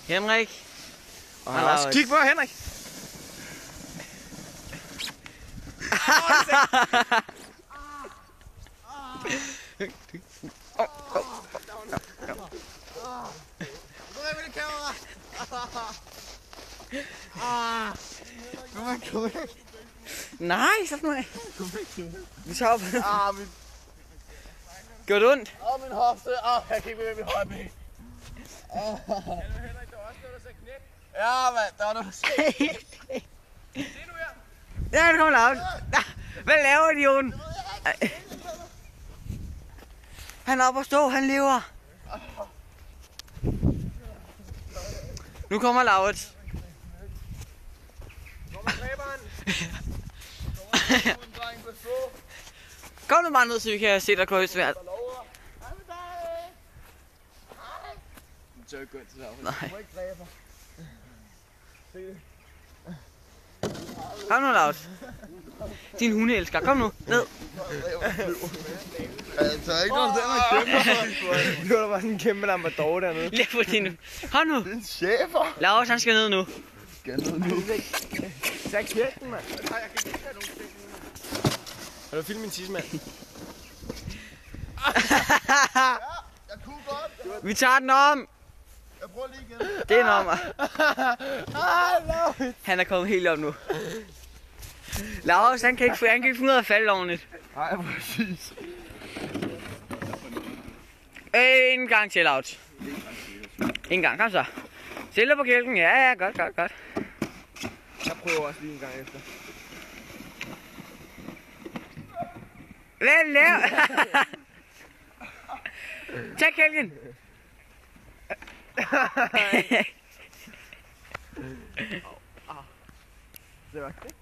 Henrik. Og han også kig på Henrik. Nej, så nu af. Vi tager op. Gør det ondt? Min hofte. Jeg kan ikke bevæge min højre ben. Henrik, der var også noget, der sagde knæk. Ja, mand. Der var noget, der sagde. Se nu her. Ja, det kommer lavt. Hvad laver de, Jon? Han er oppe at stå, han lever. Nu kommer Laurits. Kommer dræberen. Kom nu bare ned, så vi kan se dig gå højt svært. Det er ikke godt til Laurits. Nej. Du må ikke dræbe mig. Kom nu, Laurits. Din hundeelsker, kom nu, ned. Jeg tager ikke noget, den er kæmpe. Nu er der bare sådan en kæmpe lampador dernede. Læg på din. Kom nu. Det er en chefer. Laurits, han skal ned nu. Skal ned nu. Tag kæften, mand. Jeg kan ikke tage nogen ting. Har du filmet min tidsmand? Jeg kunne godt. Vi tager den om. Jeg prøver lige igen. Det er en om. Han er kommet helt op nu. Laurits, han kan ikke finde ud af at falde ordentligt. Nej, præcis. En gang til, Laurits. En gang, kom så. Stille på kælken. Ja, godt. Jeg prøver også lige en gang efter. Hvad laver? Tag kælken. Det var det.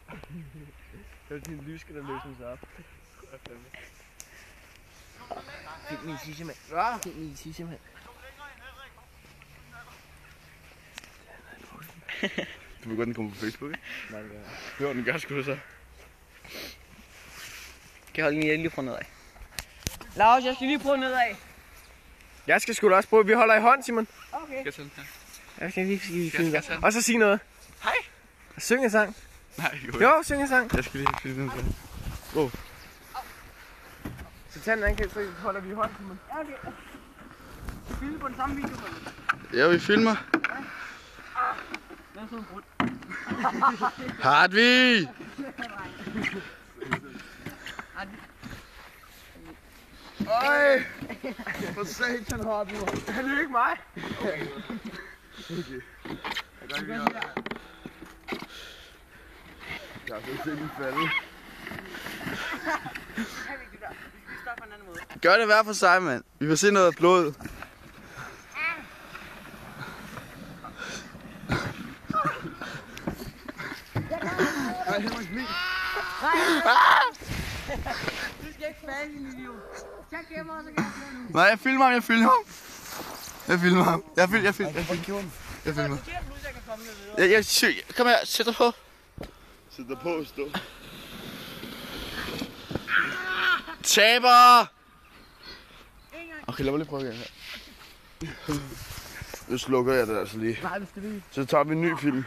Det var din lyske, der løsede sig op. Find min tissemand. Find min tissemand. Du vil godt, den kommer på Facebook, ikke? Nej, det gør jeg. Jo, den gør sgu så. Kan jeg holde den lige prøve nedad? Laurits, jeg skal lige prøve nedad. Jeg skal sgu da også prøve. Vi holder i hånd, Simon. Okay. Skal sådan her? Jeg skal lige Fint, sådan. og så sige noget. Hej. Syng en sang. Nej, Jo, syng en sang. Jeg skal lige filme den så. Så tag den anden, så holder vi i hånd, Simon. Ja, okay. Filme på den samme video. Ja, vi filmer. Den er sådan brudt. Hartvig! Øj! For satan, Hartvig. Det er ikke mig. Okay. Jeg gør lige noget. Jeg har så set den falde. Gør det hver for sig, mand. Vi vil se noget blod. Ej, Henrik, min. Du skal ikke falde, din idiot. Tag kameraet, så kan jeg filme nu. Nej, jeg filmer ham. Jeg filmer ham. Jeg filmer. Kom her, sæt dig på. Sæt dig på, stå. Taber! Okay, lad mig lige prøve igen her. Nu slukker jeg det altså lige. Nej, vi skal lige. Så tager vi en ny film.